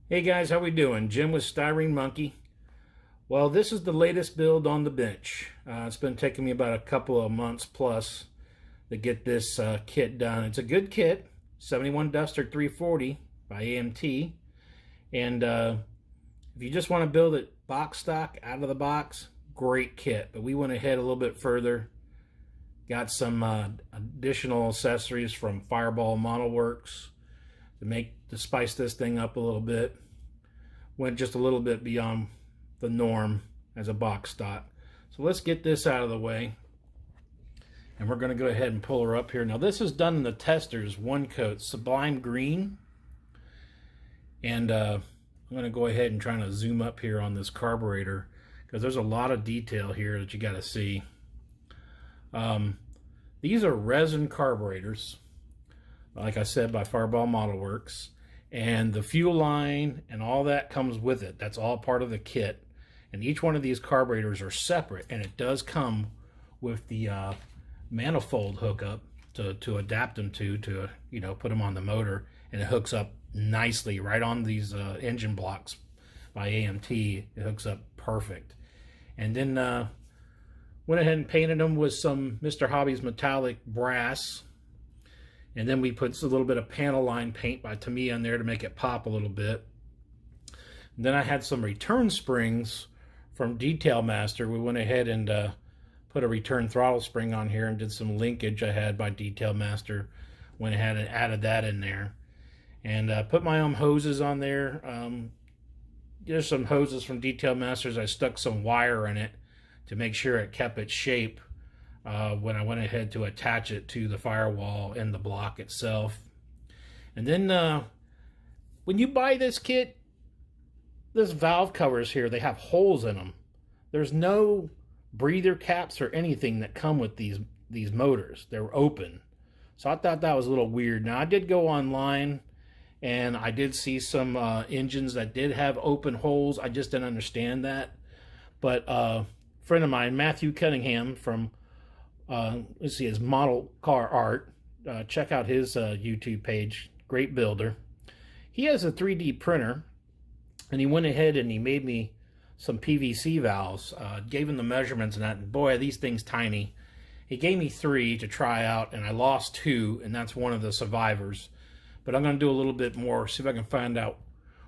Hey guys, how we doing? Jim with Styrene Monkey. Well, this is the latest build on the bench. It's been taking me about a couple of months plus to get this kit done. It's a good kit, 71 Duster 340 by AMT. And if you just want to build it box stock, out of the box, great kit. But we went ahead a little bit further. Got some additional accessories from Fireball Model Works to spice this thing up a little bit. Went just a little bit beyond the norm as a box stock. So let's get this out of the way. And we're going to go ahead and pull her up here. Now this is done in the Tester's one coat, Sublime Green. And I'm going to go ahead and try to zoom up here on this carburetor because there's a lot of detail here that you got to see. These are resin carburetors, like I said, by Fireball Model Works. And the fuel line and all that comes with it. That's all part of the kit. And each one of these carburetors are separate, and it does come with the manifold hookup to adapt them to put them on the motor, and it hooks up nicely right on these engine blocks by AMT. It hooks up perfect. And then went ahead and painted them with some Mr. Hobby's metallic brass. And then we put a little bit of panel line paint by Tamiya in there to make it pop a little bit. And then I had some return springs from Detail Master. We went ahead and put a return throttle spring on here and did some linkage I had by Detail Master. Went ahead and added that in there. And put my own hoses on there. There's some hoses from Detail Masters. I stuck some wire in it to make sure it kept its shape. When I went ahead to attach it to the firewall and the block itself. And then when you buy this kit, this valve covers here, they have holes in them. There's no breather caps or anything that come with these motors. They're open. So I thought that was a little weird. Now I did go online and I did see some engines that did have open holes. I just didn't understand that. But a friend of mine, Matthew Cunningham from let's see, his model car art. Check out his YouTube page. Great builder. He has a 3D printer, and he went ahead and he made me some PVC valves. Gave him the measurements and that. And boy, are these things tiny. He gave me 3 to try out, and I lost 2, and that's one of the survivors. But I'm going to do a little bit more, see if I can find out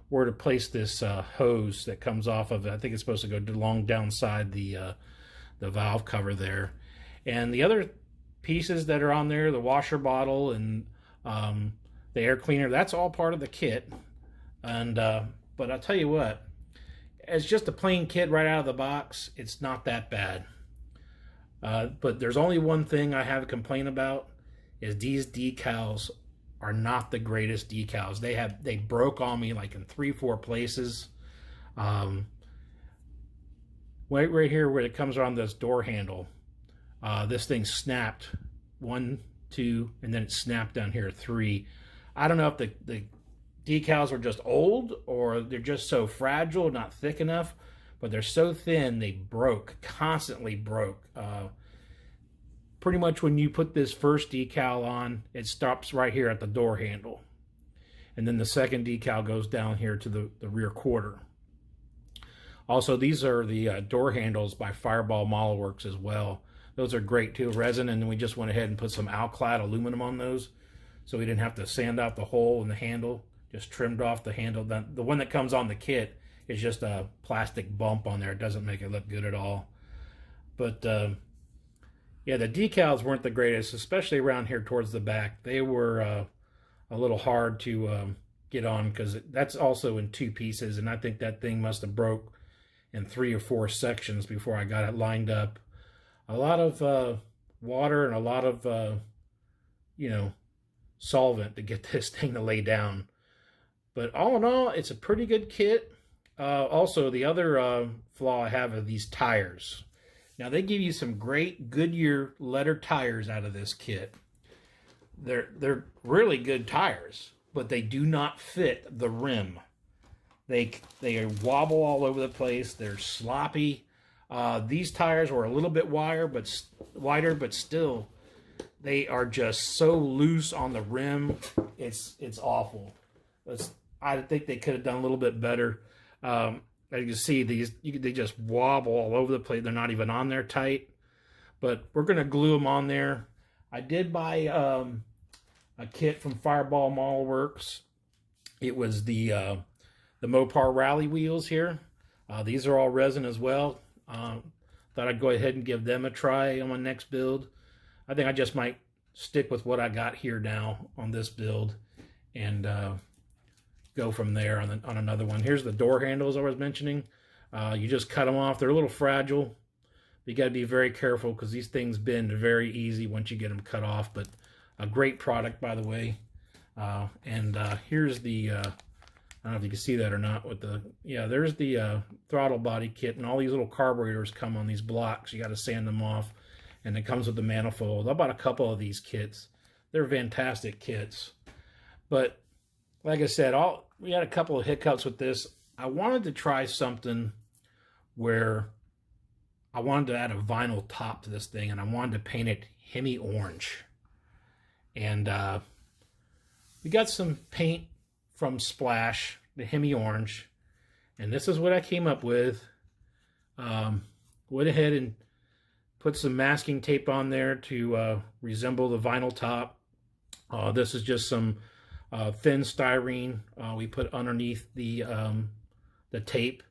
where to place this hose that comes off of it. I think it's supposed to go along downside the valve cover there. And the other pieces that are on there, the washer bottle and the air cleaner, that's all part of the kit. And but I'll tell you what, as just a plain kit right out of the box, it's not that bad. But there's only one thing I have a complaint about, is these decals are not the greatest decals. They broke on me like in 3-4 places. Right here where it comes around this door handle. This thing snapped 1, 2, and then it snapped down here 3. I don't know if the decals are just old or they're just so fragile, not thick enough, but they're so thin they broke, constantly broke. Pretty much when you put this first decal on, it stops right here at the door handle. And then the second decal goes down here to the rear quarter. Also, these are the door handles by Fireball Model Works as well. Those are great too, resin, and then we just went ahead and put some Alclad aluminum on those, so we didn't have to sand out the hole in the handle. Just trimmed off the handle. The one that comes on the kit is just a plastic bump on there. It doesn't make it look good at all. But yeah, the decals weren't the greatest, especially around here towards the back. They were a little hard to get on because that's also in 2 pieces, and I think that thing must have broke in 3 or 4 sections before I got it lined up. A lot of water and a lot of, solvent to get this thing to lay down. But all in all, it's a pretty good kit. Also, the other flaw I have are these tires. Now, they give you some great Goodyear leather tires out of this kit. They're really good tires, but they do not fit the rim. They wobble all over the place. They're sloppy. These tires were a little bit wider, but still, they are just so loose on the rim. It's awful. I think they could have done a little bit better. As you can see, they just wobble all over the place. They're not even on there tight. But we're going to glue them on there. I did buy a kit from Fireball Model Works. It was the Mopar Rally wheels here. These are all resin as well. Thought I'd go ahead and give them a try on my next build. I think I just might stick with what I got here now on this build and go from there on another one. Here's the door handles I was mentioning. You just cut them off. They're a little fragile. You got to be very careful because these things bend very easy once you get them cut off. But a great product, by the way. Here's the, I don't know if you can see that or not. With the there's the throttle body kit, and all these little carburetors come on these blocks. You got to sand them off, and it comes with the manifold. I bought a couple of these kits. They're fantastic kits. But like I said, we had a couple of hiccups with this. I wanted to try something where I wanted to add a vinyl top to this thing, and I wanted to paint it Hemi orange. And we got some paint from Splash, the Hemi orange, and this is what I came up with. Went ahead and put some masking tape on there to resemble the vinyl top. This is just some thin styrene we put underneath the tape.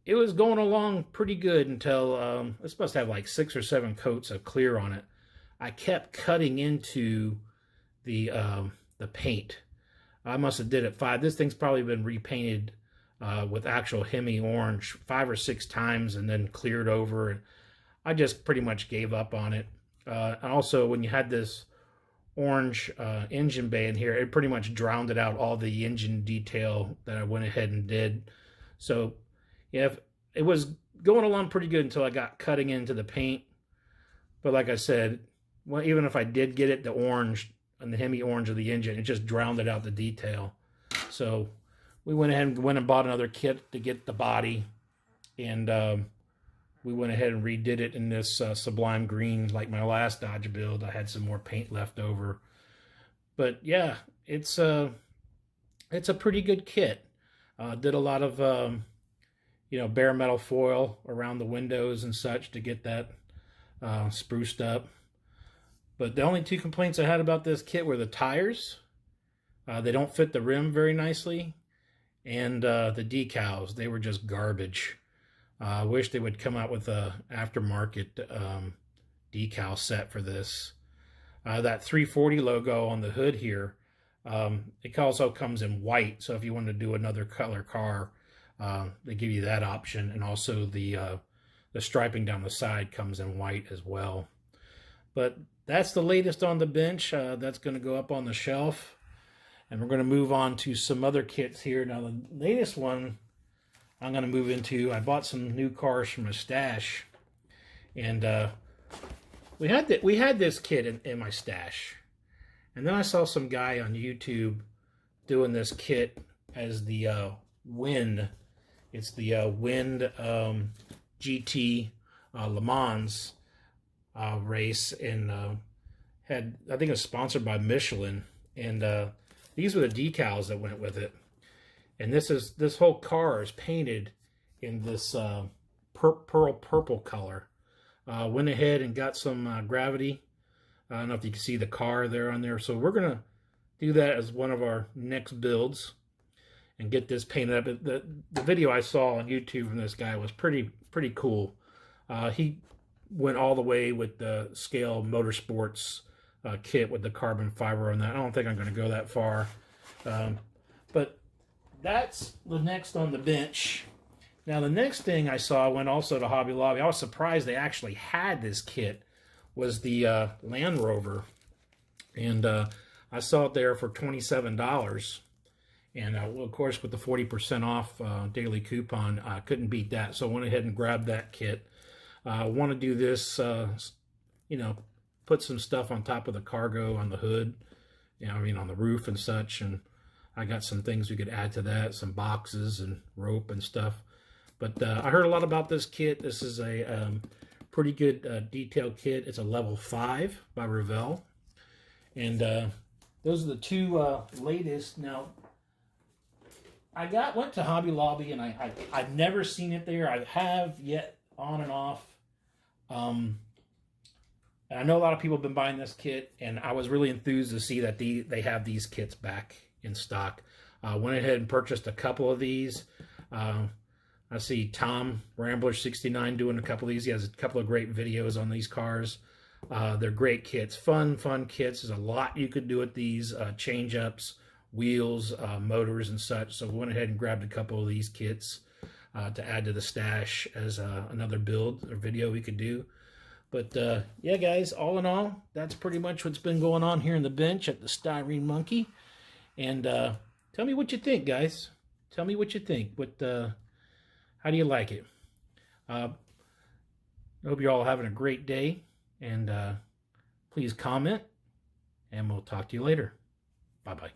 It was going along pretty good until it's supposed to have like 6 or 7 coats of clear on it. I kept cutting into the paint. I must have did it 5. This thing's probably been repainted with actual Hemi orange 5 or 6 times and then cleared over. And I just pretty much gave up on it. And also, when you had this orange engine bay in here, it pretty much drowned it out, all the engine detail that I went ahead and did. So yeah, it was going along pretty good until I got cutting into the paint. But like I said, well, even if I did get it the orange and the Hemi orange of the engine, it just drowned it out the detail. So we went ahead and bought another kit to get the body, and we went ahead and redid it in this Sublime Green. Like my last Dodge build, I had some more paint left over. But yeah, it's a pretty good kit. Did a lot of bare metal foil around the windows and such to get that spruced up. But the only 2 complaints I had about this kit were the tires. They don't fit the rim very nicely. And the decals, they were just garbage. I wish they would come out with a aftermarket decal set for this. That 340 logo on the hood here, it also comes in white. So if you want to do another color car, they give you that option. And also the striping down the side comes in white as well. But that's the latest on the bench. That's going to go up on the shelf. And we're going to move on to some other kits here. Now, the latest one I'm going to move into, I bought some new cars from a stash. And we had this kit in my stash. And then I saw some guy on YouTube doing this kit as the Wind. It's the Wind GT Le Mans race, and I think it was sponsored by Michelin, and these were the decals that went with it. And this whole car is painted in this pearl purple color. Went ahead and got some gravity. I don't know if you can see the car there on there. So we're gonna do that as one of our next builds and get this painted up. The video I saw on YouTube from this guy was pretty cool. He went all the way with the Scale Motorsports kit with the carbon fiber on that. I don't think I'm going to go that far. But that's the next on the bench. Now, the next thing I saw, I went also to Hobby Lobby. I was surprised they actually had this kit, was the Land Rover. And I saw it there for $27. And of course, with the 40% off daily coupon, I couldn't beat that. So I went ahead and grabbed that kit. I want to do this, put some stuff on top of the cargo on the hood, on the roof and such. And I got some things we could add to that, some boxes and rope and stuff. But I heard a lot about this kit. This is a pretty good detailed kit. It's a level 5 by Revell. And those are the 2 latest. Now, I went to Hobby Lobby, and I've never seen it there. I have yet on and off. And I know a lot of people have been buying this kit, and I was really enthused to see that they have these kits back in stock. Went ahead and purchased a couple of these. I see Tom Rambler 69 doing a couple of these. He has a couple of great videos on these cars. They're great kits, fun kits. There's a lot you could do with these, change ups, wheels, motors, and such. So we went ahead and grabbed a couple of these kits to add to the stash as another build or video we could do. But yeah, guys, all in all, that's pretty much what's been going on here in the bench at the Styrene Monkey. And tell me what you think, guys. Tell me what you think. How do you like it? I hope you're all having a great day. And please comment. And we'll talk to you later. Bye-bye.